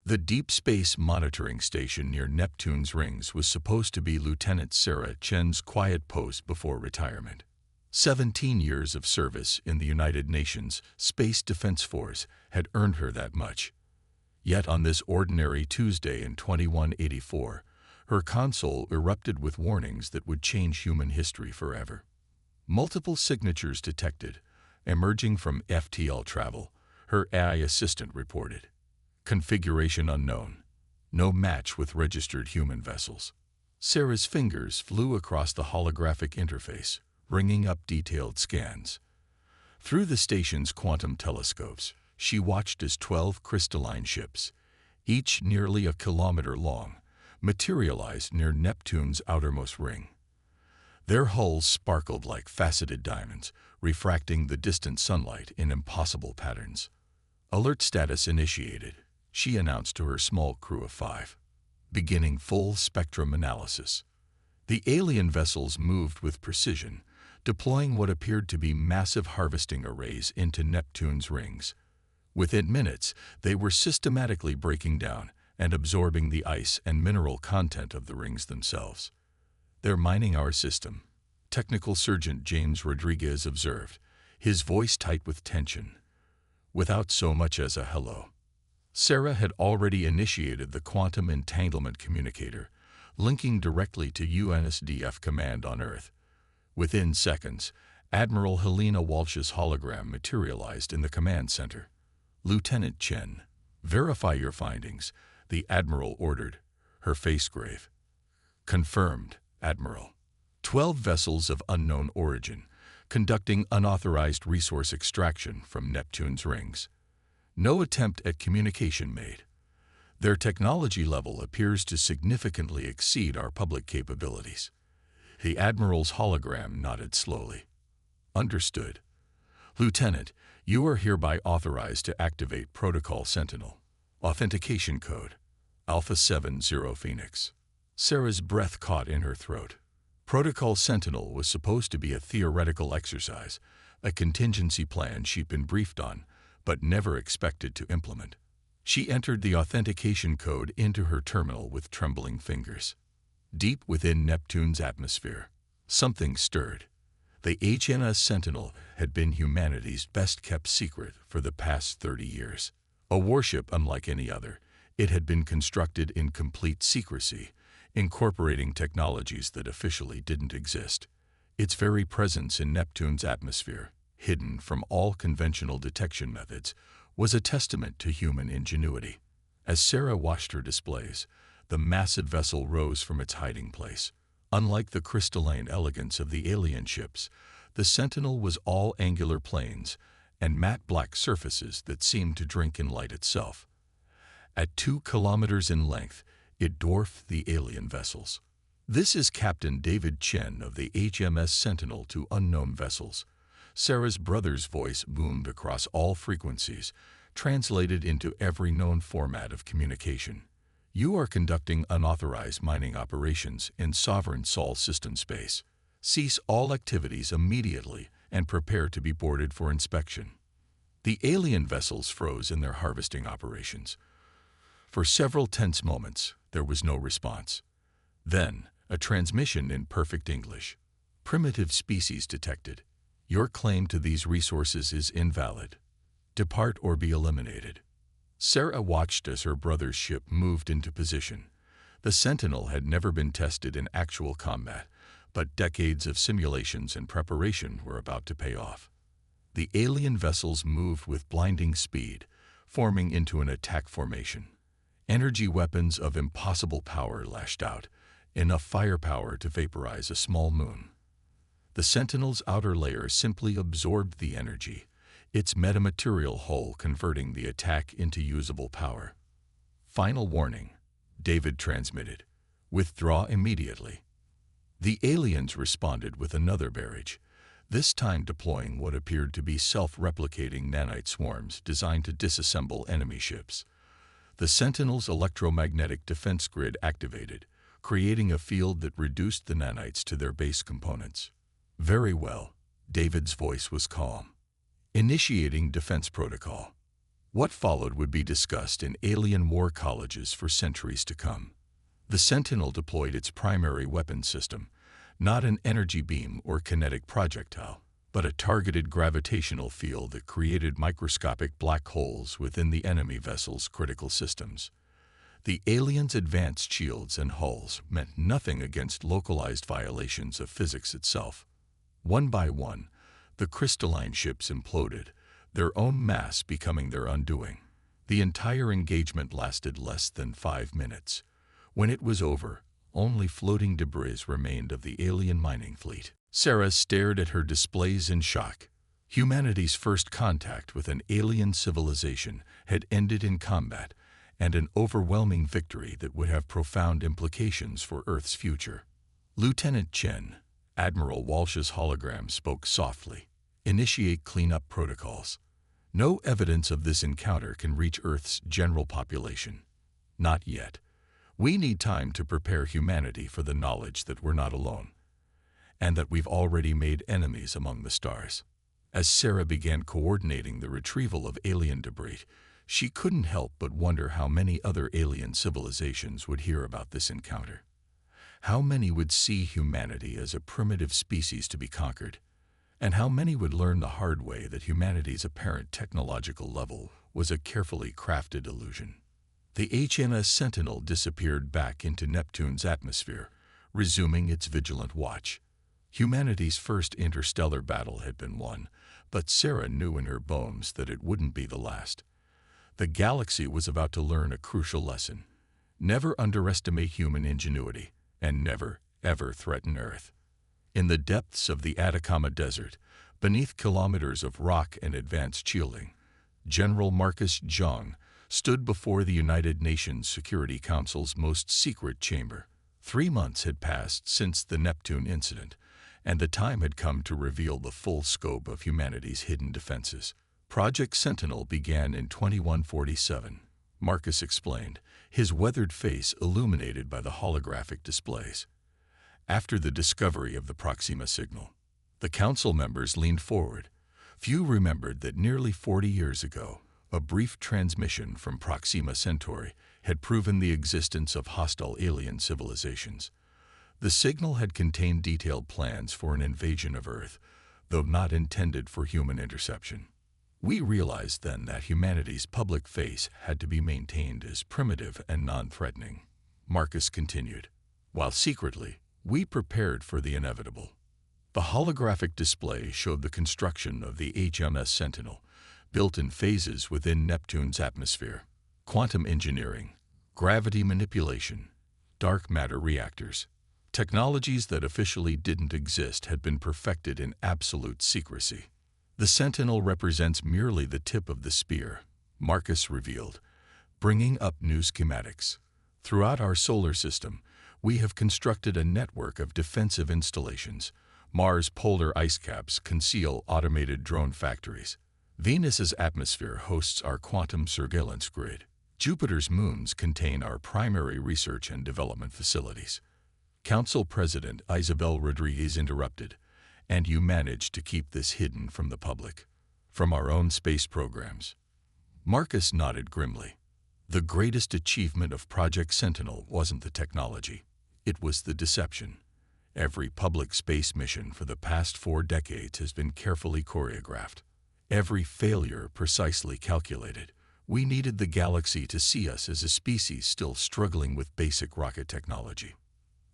The Deep Space Monitoring Station near Neptune's rings was supposed to be Lieutenant Sarah Chen's quiet post before retirement. 17 years of service in the United Nations Space Defense Force had earned her that much. Yet on this ordinary Tuesday in 2184, her console erupted with warnings that would change human history forever. Multiple signatures detected, emerging from FTL travel, her AI assistant reported. Configuration unknown. No match with registered human vessels. Sarah's fingers flew across the holographic interface, bringing up detailed scans. Through the station's quantum telescopes, she watched as 12 crystalline ships, each nearly a kilometer long, materialized near Neptune's outermost ring. Their hulls sparkled like faceted diamonds, refracting the distant sunlight in impossible patterns. Alert status initiated, she announced to her small crew of 5. Beginning full spectrum analysis. The alien vessels moved with precision, deploying what appeared to be massive harvesting arrays into Neptune's rings. Within minutes, they were systematically breaking down and absorbing the ice and mineral content of the rings themselves. "They're mining our system," Technical Sergeant James Rodriguez observed, his voice tight with tension. Without so much as a hello. Sarah had already initiated the quantum entanglement communicator, linking directly to UNSDF command on Earth. Within seconds, Admiral Helena Walsh's hologram materialized in the command center. "Lieutenant Chen, verify your findings," the Admiral ordered, her face grave. "Confirmed, Admiral. 12 vessels of unknown origin, conducting unauthorized resource extraction from Neptune's rings. No attempt at communication made. Their technology level appears to significantly exceed our public capabilities." The Admiral's hologram nodded slowly. "Understood. Lieutenant, you are hereby authorized to activate Protocol Sentinel. Authentication code, Alpha 70 Phoenix." Sarah's breath caught in her throat. Protocol Sentinel was supposed to be a theoretical exercise, a contingency plan she'd been briefed on, but never expected to implement. She entered the authentication code into her terminal with trembling fingers. Deep within Neptune's atmosphere, something stirred. The HMS Sentinel had been humanity's best-kept secret for the past 30 years. A warship unlike any other, it had been constructed in complete secrecy, incorporating technologies that officially didn't exist. Its very presence in Neptune's atmosphere, hidden from all conventional detection methods, was a testament to human ingenuity. As Sarah watched her displays, the massive vessel rose from its hiding place. Unlike the crystalline elegance of the alien ships, the Sentinel was all angular planes and matte black surfaces that seemed to drink in light itself. At 2 kilometers in length, it dwarfed the alien vessels. "This is Captain David Chen of the HMS Sentinel to unknown vessels." Sarah's brother's voice boomed across all frequencies, translated into every known format of communication. "You are conducting unauthorized mining operations in sovereign Sol system space. Cease all activities immediately and prepare to be boarded for inspection." The alien vessels froze in their harvesting operations. For several tense moments, there was no response. Then, a transmission in perfect English. "Primitive species detected. Your claim to these resources is invalid. Depart or be eliminated." Sarah watched as her brother's ship moved into position. The Sentinel had never been tested in actual combat, but decades of simulations and preparation were about to pay off. The alien vessels moved with blinding speed, forming into an attack formation. Energy weapons of impossible power lashed out, enough firepower to vaporize a small moon. The Sentinel's outer layer simply absorbed the energy, its metamaterial hull converting the attack into usable power. "Final warning," David transmitted. "Withdraw immediately." The aliens responded with another barrage, this time deploying what appeared to be self-replicating nanite swarms designed to disassemble enemy ships. The Sentinel's electromagnetic defense grid activated, creating a field that reduced the nanites to their base components. "Very well," David's voice was calm. "Initiating defense protocol." What followed would be discussed in alien war colleges for centuries to come. The Sentinel deployed its primary weapon system, not an energy beam or kinetic projectile, but a targeted gravitational field that created microscopic black holes within the enemy vessel's critical systems. The aliens' advanced shields and hulls meant nothing against localized violations of physics itself. One by one, the crystalline ships imploded, their own mass becoming their undoing. The entire engagement lasted less than 5 minutes. When it was over, only floating debris remained of the alien mining fleet. Sarah stared at her displays in shock. Humanity's first contact with an alien civilization had ended in combat, and an overwhelming victory that would have profound implications for Earth's future. Lieutenant Chen, Admiral Walsh's hologram, spoke softly. Initiate cleanup protocols. No evidence of this encounter can reach Earth's general population. Not yet. We need time to prepare humanity for the knowledge that we're not alone, and that we've already made enemies among the stars. As Sarah began coordinating the retrieval of alien debris, she couldn't help but wonder how many other alien civilizations would hear about this encounter. How many would see humanity as a primitive species to be conquered, and how many would learn the hard way that humanity's apparent technological level was a carefully crafted illusion. The HMS Sentinel disappeared back into Neptune's atmosphere, resuming its vigilant watch. Humanity's first interstellar battle had been won, but Sarah knew in her bones that it wouldn't be the last. The galaxy was about to learn a crucial lesson. Never underestimate human ingenuity, and never, ever threaten Earth. In the depths of the Atacama Desert, beneath kilometers of rock and advanced shielding, General Marcus Zhang stood before the United Nations Security Council's most secret chamber. 3 months had passed since the Neptune incident, and the time had come to reveal the full scope of humanity's hidden defenses. Project Sentinel began in 2147, Marcus explained, his weathered face illuminated by the holographic displays. After the discovery of the Proxima signal, the council members leaned forward. Few remembered that nearly 40 years ago, a brief transmission from Proxima Centauri had proven the existence of hostile alien civilizations. The signal had contained detailed plans for an invasion of Earth, though not intended for human interception. We realized then that humanity's public face had to be maintained as primitive and non-threatening, Marcus continued, while secretly, we prepared for the inevitable. The holographic display showed the construction of the HMS Sentinel, built in phases within Neptune's atmosphere. Quantum engineering, gravity manipulation, dark matter reactors. Technologies that officially didn't exist had been perfected in absolute secrecy. The Sentinel represents merely the tip of the spear, Marcus revealed, bringing up new schematics. Throughout our solar system, we have constructed a network of defensive installations. Mars' polar ice caps conceal automated drone factories. Venus's atmosphere hosts our quantum surveillance grid. Jupiter's moons contain our primary research and development facilities. Council President Isabel Rodriguez interrupted, and you managed to keep this hidden from the public, from our own space programs. Marcus nodded grimly. The greatest achievement of Project Sentinel wasn't the technology. It was the deception. Every public space mission for the past 4 decades has been carefully choreographed. Every failure precisely calculated. We needed the galaxy to see us as a species still struggling with basic rocket technology.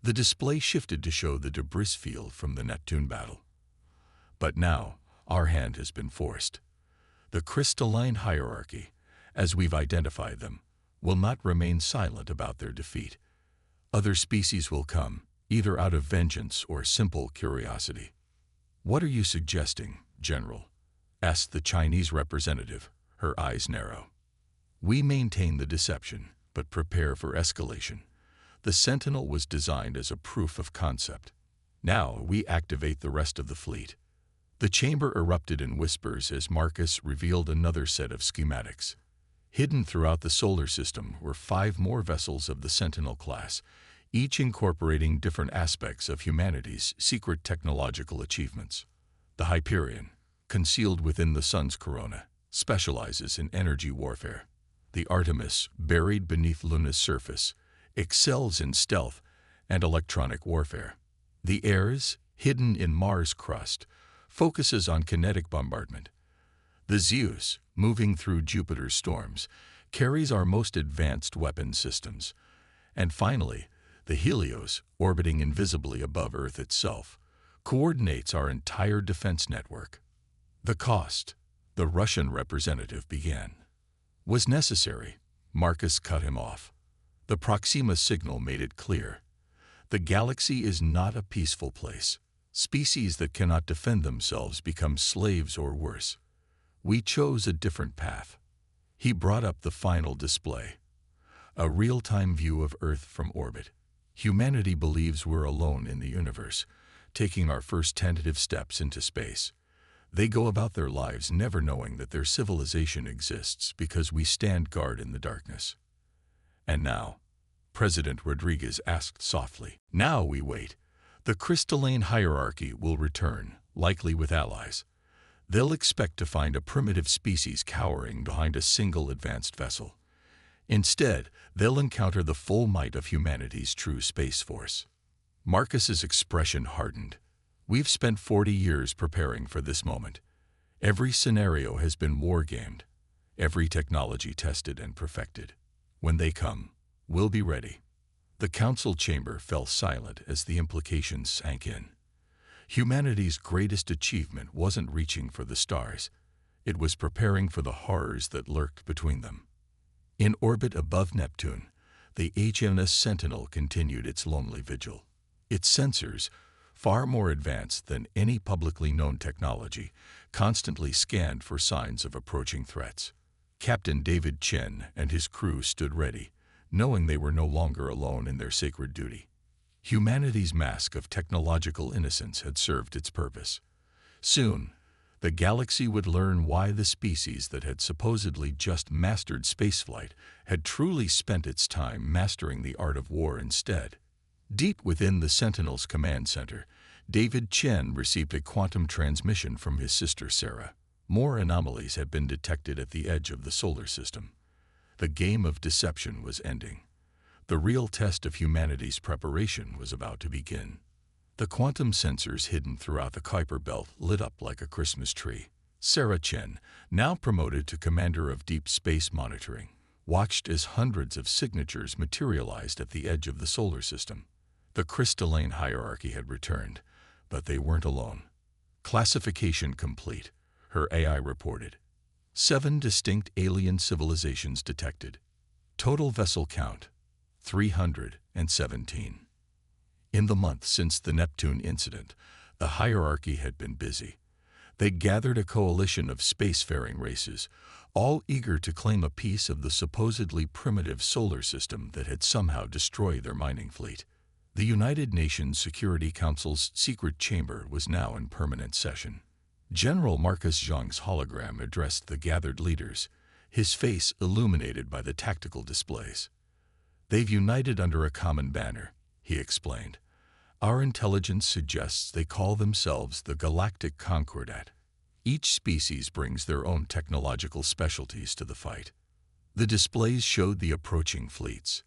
The display shifted to show the debris field from the Neptune battle. But now, our hand has been forced. The crystalline hierarchy, as we've identified them, will not remain silent about their defeat. Other species will come, either out of vengeance or simple curiosity. What are you suggesting, General? Asked the Chinese representative, her eyes narrow. We maintain the deception, but prepare for escalation. The Sentinel was designed as a proof of concept. Now we activate the rest of the fleet. The chamber erupted in whispers as Marcus revealed another set of schematics. Hidden throughout the solar system were 5 more vessels of the Sentinel class, each incorporating different aspects of humanity's secret technological achievements. The Hyperion, concealed within the sun's corona, specializes in energy warfare. The Artemis, buried beneath Luna's surface, excels in stealth and electronic warfare. The Ares, hidden in Mars' crust, focuses on kinetic bombardment. The Zeus, moving through Jupiter's storms, carries our most advanced weapon systems. And finally, the Helios, orbiting invisibly above Earth itself, coordinates our entire defense network. The cost, the Russian representative began, was necessary. Marcus cut him off. The Proxima signal made it clear. The galaxy is not a peaceful place. Species that cannot defend themselves become slaves or worse. We chose a different path. He brought up the final display. A real-time view of Earth from orbit. Humanity believes we're alone in the universe, taking our first tentative steps into space. They go about their lives never knowing that their civilization exists because we stand guard in the darkness. And now, President Rodriguez asked softly, now we wait. The crystalline hierarchy will return, likely with allies. They'll expect to find a primitive species cowering behind a single advanced vessel. Instead, they'll encounter the full might of humanity's true space force. Marcus's expression hardened. We've spent 40 years preparing for this moment. Every scenario has been war-gamed, every technology tested and perfected. When they come, we'll be ready. The council chamber fell silent as the implications sank in. Humanity's greatest achievement wasn't reaching for the stars. It was preparing for the horrors that lurked between them. In orbit above Neptune, the HMS Sentinel continued its lonely vigil. Its sensors, far more advanced than any publicly known technology, constantly scanned for signs of approaching threats. Captain David Chen and his crew stood ready, knowing they were no longer alone in their sacred duty. Humanity's mask of technological innocence had served its purpose. Soon, the galaxy would learn why the species that had supposedly just mastered spaceflight had truly spent its time mastering the art of war instead. Deep within the Sentinel's command center, David Chen received a quantum transmission from his sister Sarah. More anomalies had been detected at the edge of the solar system. The game of deception was ending. The real test of humanity's preparation was about to begin. The quantum sensors hidden throughout the Kuiper Belt lit up like a Christmas tree. Sarah Chen, now promoted to Commander of Deep Space Monitoring, watched as hundreds of signatures materialized at the edge of the solar system. The crystalline hierarchy had returned, but they weren't alone. Classification complete, her AI reported. 7 distinct alien civilizations detected. Total vessel count, 317. In the month since the Neptune incident, the hierarchy had been busy. They gathered a coalition of spacefaring races, all eager to claim a piece of the supposedly primitive solar system that had somehow destroyed their mining fleet. The United Nations Security Council's secret chamber was now in permanent session. General Marcus Zhang's hologram addressed the gathered leaders, his face illuminated by the tactical displays. They've united under a common banner, he explained. Our intelligence suggests they call themselves the Galactic Concordat. Each species brings their own technological specialties to the fight. The displays showed the approaching fleets.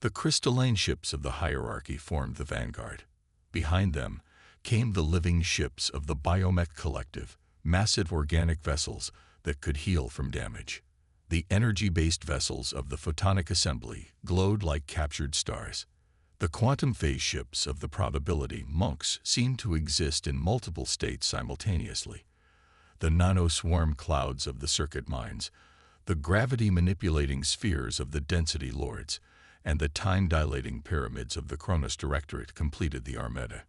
The crystalline ships of the hierarchy formed the vanguard. Behind them came the living ships of the Biomech Collective, massive organic vessels that could heal from damage. The energy-based vessels of the Photonic Assembly glowed like captured stars. The quantum phase ships of the probability monks seemed to exist in multiple states simultaneously. The nanoswarm clouds of the circuit mines, the gravity-manipulating spheres of the density lords, and the time-dilating pyramids of the Kronos Directorate completed the armada.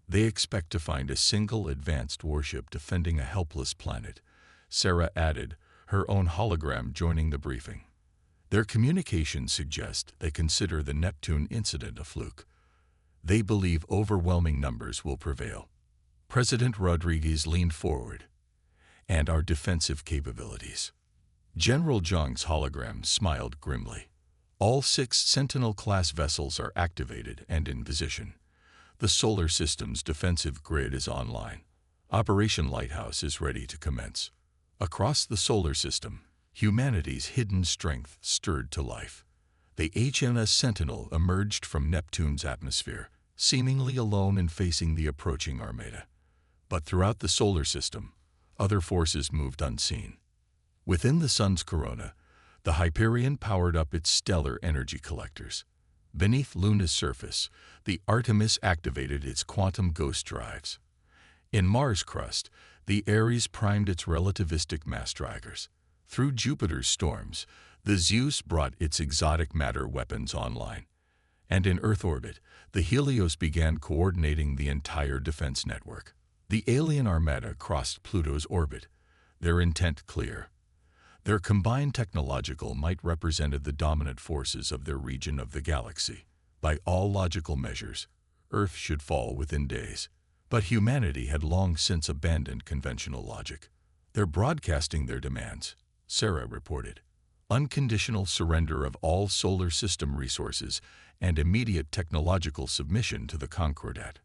They expect to find a single advanced warship defending a helpless planet, Sarah added, her own hologram joining the briefing. Their communications suggest they consider the Neptune incident a fluke. They believe overwhelming numbers will prevail. President Rodriguez leaned forward. And our defensive capabilities. General Zhang's hologram smiled grimly. All 6 Sentinel-class vessels are activated and in position. The solar system's defensive grid is online. Operation Lighthouse is ready to commence. Across the solar system, humanity's hidden strength stirred to life. The HMS Sentinel emerged from Neptune's atmosphere, seemingly alone and facing the approaching armada. But throughout the solar system, other forces moved unseen. Within the Sun's corona, the Hyperion powered up its stellar energy collectors. Beneath Luna's surface, the Artemis activated its quantum ghost drives. In Mars' crust, the Ares primed its relativistic mass draggers. Through Jupiter's storms, the Zeus brought its exotic matter weapons online. And in Earth orbit, the Helios began coordinating the entire defense network. The alien armada crossed Pluto's orbit, their intent clear. Their combined technological might represented the dominant forces of their region of the galaxy. By all logical measures, Earth should fall within days. But humanity had long since abandoned conventional logic. They're broadcasting their demands, Sarah reported. Unconditional surrender of all solar system resources and immediate technological submission to the Concordat.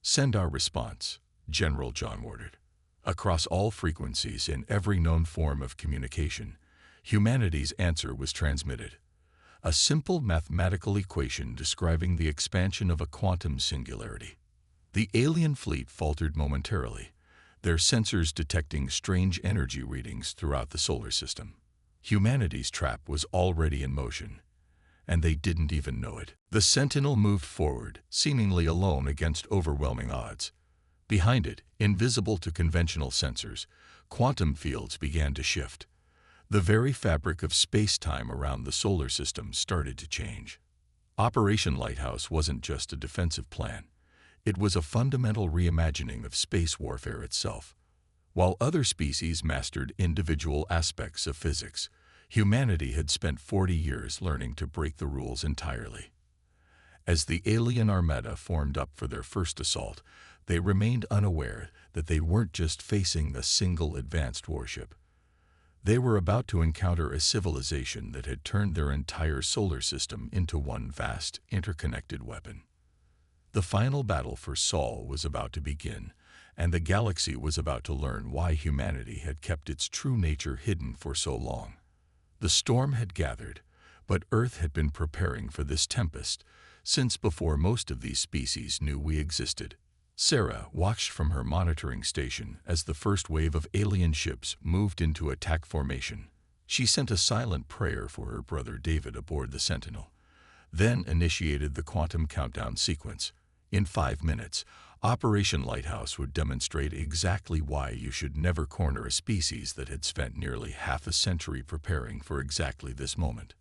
Send our response, General John ordered. Across all frequencies in every known form of communication, humanity's answer was transmitted. A simple mathematical equation describing the expansion of a quantum singularity. The alien fleet faltered momentarily, their sensors detecting strange energy readings throughout the solar system. Humanity's trap was already in motion, and they didn't even know it. The Sentinel moved forward, seemingly alone against overwhelming odds. Behind it, invisible to conventional sensors, quantum fields began to shift. The very fabric of space-time around the solar system started to change. Operation Lighthouse wasn't just a defensive plan. It was a fundamental reimagining of space warfare itself. While other species mastered individual aspects of physics, humanity had spent 40 years learning to break the rules entirely. As the alien armada formed up for their first assault, they remained unaware that they weren't just facing a single advanced warship. They were about to encounter a civilization that had turned their entire solar system into one vast, interconnected weapon. The final battle for Sol was about to begin, and the galaxy was about to learn why humanity had kept its true nature hidden for so long. The storm had gathered, but Earth had been preparing for this tempest since before most of these species knew we existed. Sarah watched from her monitoring station as the first wave of alien ships moved into attack formation. She sent a silent prayer for her brother David aboard the Sentinel, then initiated the quantum countdown sequence. In 5 minutes, Operation Lighthouse would demonstrate exactly why you should never corner a species that had spent nearly half a century preparing for exactly this moment.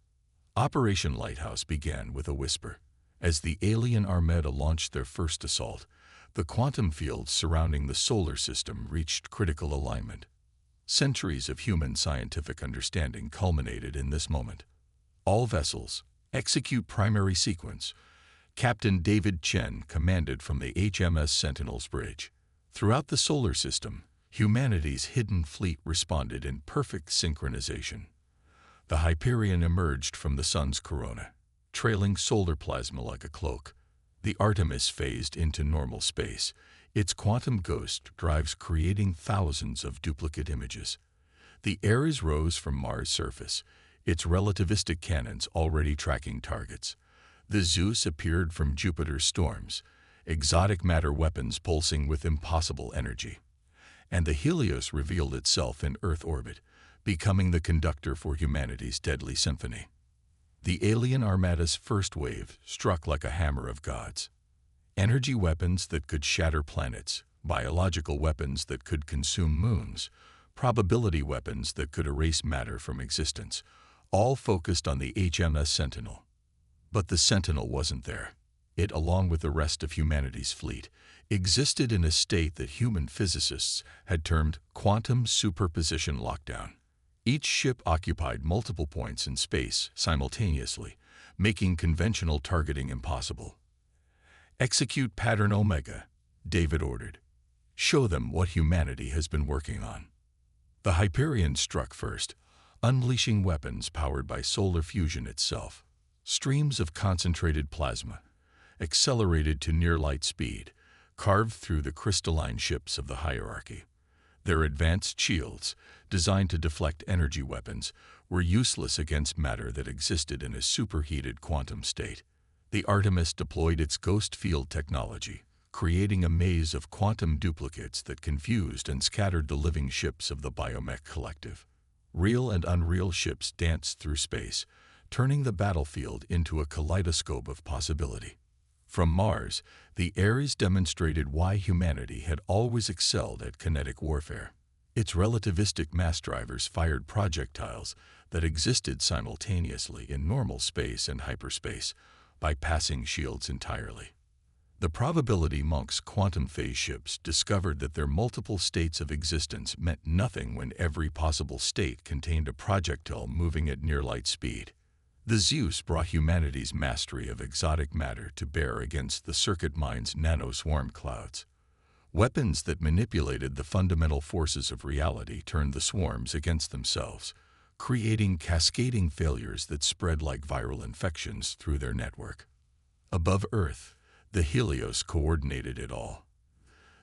Operation Lighthouse began with a whisper. As the alien armada launched their first assault, the quantum fields surrounding the solar system reached critical alignment. Centuries of human scientific understanding culminated in this moment. All vessels, execute primary sequence. Captain David Chen commanded from the HMS Sentinel's bridge. Throughout the solar system, humanity's hidden fleet responded in perfect synchronization. The Hyperion emerged from the Sun's corona, trailing solar plasma like a cloak. The Artemis phased into normal space, its quantum ghost drives creating thousands of duplicate images. The Ares rose from Mars' surface, its relativistic cannons already tracking targets. The Zeus appeared from Jupiter's storms, exotic matter weapons pulsing with impossible energy. And the Helios revealed itself in Earth orbit, becoming the conductor for humanity's deadly symphony. The alien armada's first wave struck like a hammer of gods. Energy weapons that could shatter planets, biological weapons that could consume moons, probability weapons that could erase matter from existence, all focused on the HMS Sentinel. But the Sentinel wasn't there. It, along with the rest of humanity's fleet, existed in a state that human physicists had termed quantum superposition lockdown. Each ship occupied multiple points in space simultaneously, making conventional targeting impossible. Execute Pattern Omega, David ordered. Show them what humanity has been working on. The Hyperion struck first, unleashing weapons powered by solar fusion itself. Streams of concentrated plasma, accelerated to near-light speed, carved through the crystalline ships of the hierarchy. Their advanced shields, designed to deflect energy weapons, were useless against matter that existed in a superheated quantum state. The Artemis deployed its ghost field technology, creating a maze of quantum duplicates that confused and scattered the living ships of the Biomech Collective. Real and unreal ships danced through space, turning the battlefield into a kaleidoscope of possibility. From Mars, the Ares demonstrated why humanity had always excelled at kinetic warfare. Its relativistic mass drivers fired projectiles that existed simultaneously in normal space and hyperspace, bypassing shields entirely. The probability monks' quantum phase ships discovered that their multiple states of existence meant nothing when every possible state contained a projectile moving at near-light speed. The Zeus brought humanity's mastery of exotic matter to bear against the circuit mind's nanoswarm clouds. Weapons that manipulated the fundamental forces of reality turned the swarms against themselves, creating cascading failures that spread like viral infections through their network. Above Earth, the Helios coordinated it all.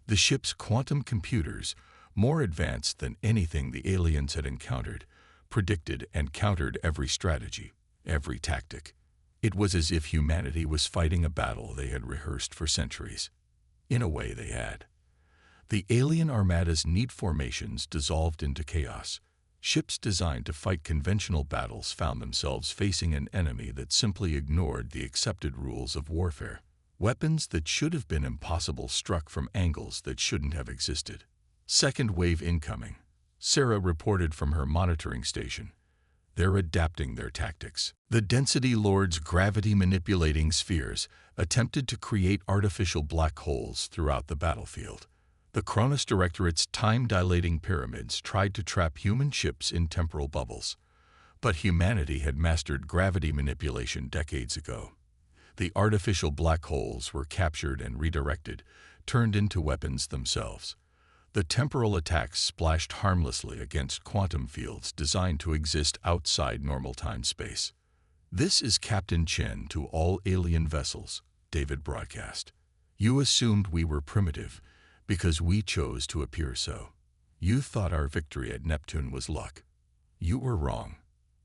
The ship's quantum computers, more advanced than anything the aliens had encountered, predicted and countered every strategy, every tactic. It was as if humanity was fighting a battle they had rehearsed for centuries. In a way, they had. The alien armada's neat formations dissolved into chaos. Ships designed to fight conventional battles found themselves facing an enemy that simply ignored the accepted rules of warfare. Weapons that should have been impossible struck from angles that shouldn't have existed. Second wave incoming, Sarah reported from her monitoring station. They're adapting their tactics. The density lord's gravity-manipulating spheres attempted to create artificial black holes throughout the battlefield. The Cronus Directorate's time-dilating pyramids tried to trap human ships in temporal bubbles. But humanity had mastered gravity manipulation decades ago. The artificial black holes were captured and redirected, turned into weapons themselves. The temporal attacks splashed harmlessly against quantum fields designed to exist outside normal time-space. "This is Captain Chen to all alien vessels," David broadcast. "You assumed we were primitive because we chose to appear so. You thought our victory at Neptune was luck. You were wrong.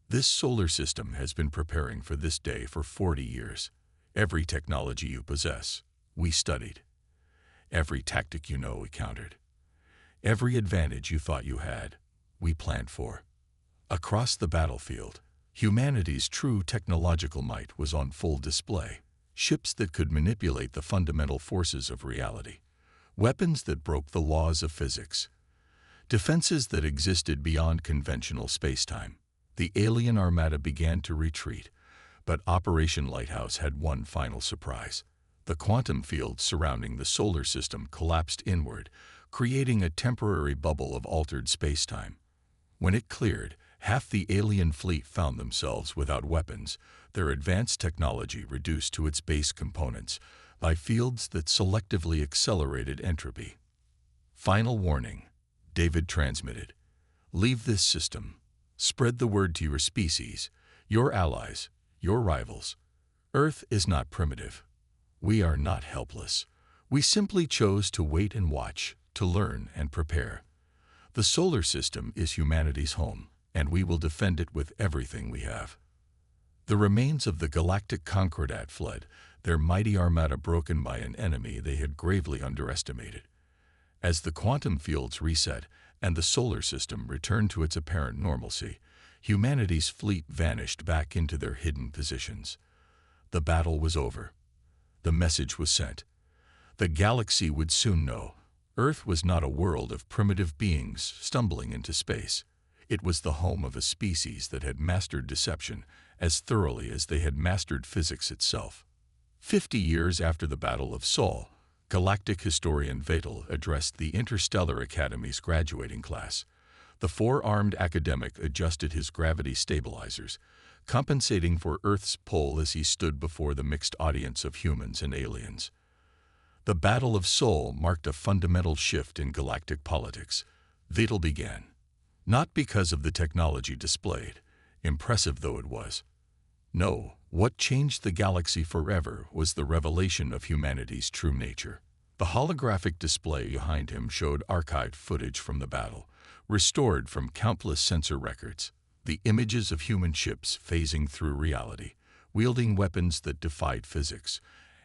This solar system has been preparing for this day for 40 years. Every technology you possess, we studied. Every tactic you know, we countered. Every advantage you thought you had, we planned for." Across the battlefield, humanity's true technological might was on full display. Ships that could manipulate the fundamental forces of reality. Weapons that broke the laws of physics. Defenses that existed beyond conventional spacetime. The alien armada began to retreat, but Operation Lighthouse had one final surprise. The quantum field surrounding the solar system collapsed inward, creating a temporary bubble of altered spacetime. When it cleared, half the alien fleet found themselves without weapons, their advanced technology reduced to its base components by fields that selectively accelerated entropy. "Final warning," David transmitted. "Leave this system. Spread the word to your species, your allies, your rivals. Earth is not primitive. We are not helpless. We simply chose to wait and watch, to learn and prepare. The solar system is humanity's home, and we will defend it with everything we have." The remains of the galactic Concordat fled, their mighty armada broken by an enemy they had gravely underestimated. As the quantum fields reset and the solar system returned to its apparent normalcy, humanity's fleet vanished back into their hidden positions. The battle was over. The message was sent. The galaxy would soon know. Earth was not a world of primitive beings stumbling into space. It was the home of a species that had mastered deception as thoroughly as they had mastered physics itself. 50 years after the Battle of Sol, galactic historian Vatel addressed the Interstellar Academy's graduating class. The four-armed academic adjusted his gravity stabilizers, compensating for Earth's pull as he stood before the mixed audience of humans and aliens. The Battle of Sol marked a fundamental shift in galactic politics. Vatel began. Not because of the technology displayed, impressive though it was. No, what changed the galaxy forever was the revelation of humanity's true nature. The holographic display behind him showed archived footage from the battle, restored from countless sensor records. The images of human ships phasing through reality, wielding weapons that defied physics,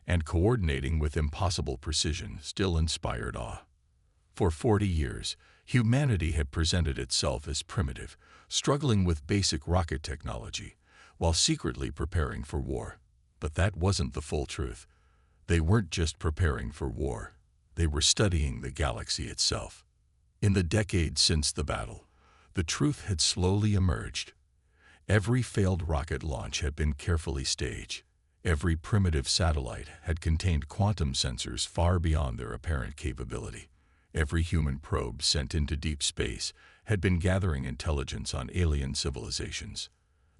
and coordinating with impossible precision still inspired awe. For 40 years, humanity had presented itself as primitive, struggling with basic rocket technology, while secretly preparing for war. But that wasn't the full truth. They weren't just preparing for war. They were studying the galaxy itself. In the decades since the battle, the truth had slowly emerged. Every failed rocket launch had been carefully staged. Every primitive satellite had contained quantum sensors far beyond their apparent capability. Every human probe sent into deep space had been gathering intelligence on alien civilizations.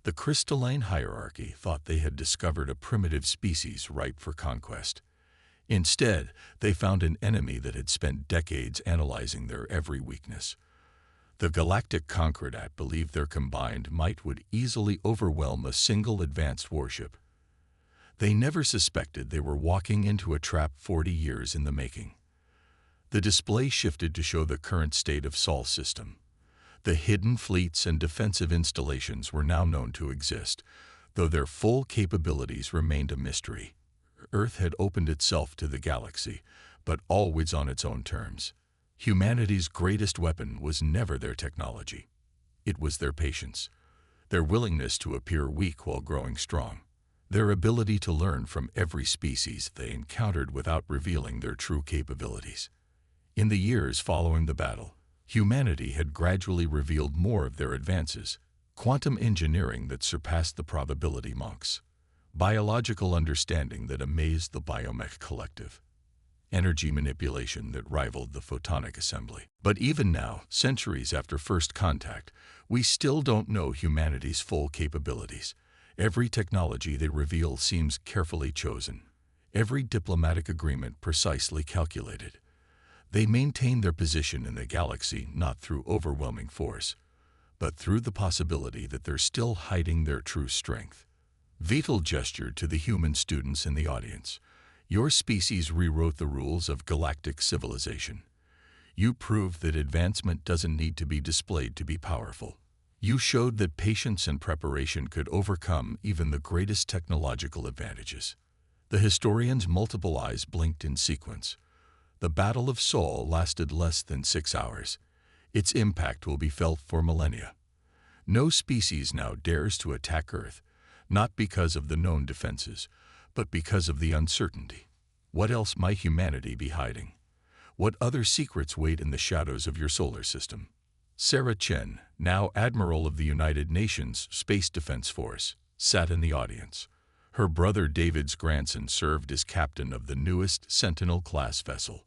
The crystalline hierarchy thought they had discovered a primitive species ripe for conquest. Instead, they found an enemy that had spent decades analyzing their every weakness. The galactic Concordat believed their combined might would easily overwhelm a single advanced warship. They never suspected they were walking into a trap 40 years in the making. The display shifted to show the current state of Sol's system. The hidden fleets and defensive installations were now known to exist, though their full capabilities remained a mystery. Earth had opened itself to the galaxy, but always on its own terms. Humanity's greatest weapon was never their technology. It was their patience, their willingness to appear weak while growing strong, their ability to learn from every species they encountered without revealing their true capabilities. In the years following the battle, humanity had gradually revealed more of their advances: quantum engineering that surpassed the probability monks, biological understanding that amazed the biomech collective, energy manipulation that rivaled the photonic assembly. But even now, centuries after first contact, we still don't know humanity's full capabilities. Every technology they reveal seems carefully chosen, every diplomatic agreement precisely calculated. They maintain their position in the galaxy not through overwhelming force, but through the possibility that they're still hiding their true strength. Vital gestured to the human students in the audience. Your species rewrote the rules of galactic civilization. You proved that advancement doesn't need to be displayed to be powerful. You showed that patience and preparation could overcome even the greatest technological advantages. The historian's multiple eyes blinked in sequence. The Battle of Sol lasted less than 6 hours. Its impact will be felt for millennia. No species now dares to attack Earth, not because of the known defenses, but because of the uncertainty. What else might humanity be hiding? What other secrets wait in the shadows of your solar system? Sarah Chen, now Admiral of the United Nations Space Defense Force, sat in the audience. Her brother David's grandson served as captain of the newest Sentinel-class vessel.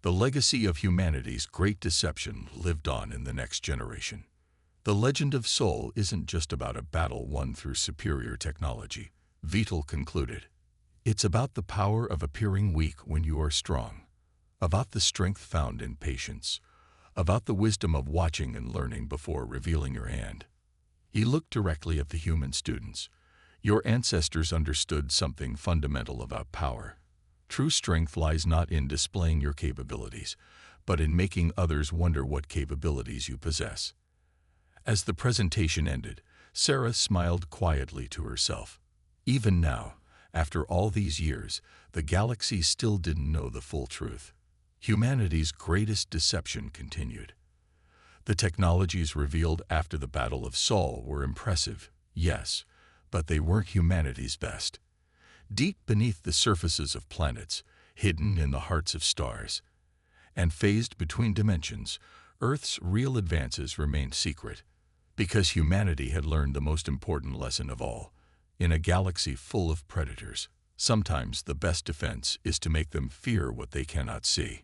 The legacy of humanity's great deception lived on in the next generation. The legend of Sol isn't just about a battle won through superior technology, Vital concluded. It's about the power of appearing weak when you are strong, about the strength found in patience, about the wisdom of watching and learning before revealing your hand. He looked directly at the human students. Your ancestors understood something fundamental about power. True strength lies not in displaying your capabilities, but in making others wonder what capabilities you possess. As the presentation ended, Sarah smiled quietly to herself. Even now, after all these years, the galaxy still didn't know the full truth. Humanity's greatest deception continued. The technologies revealed after the Battle of Sol were impressive, yes, but they weren't humanity's best. Deep beneath the surfaces of planets, hidden in the hearts of stars, and phased between dimensions, Earth's real advances remained secret, because humanity had learned the most important lesson of all. In a galaxy full of predators, sometimes the best defense is to make them fear what they cannot see.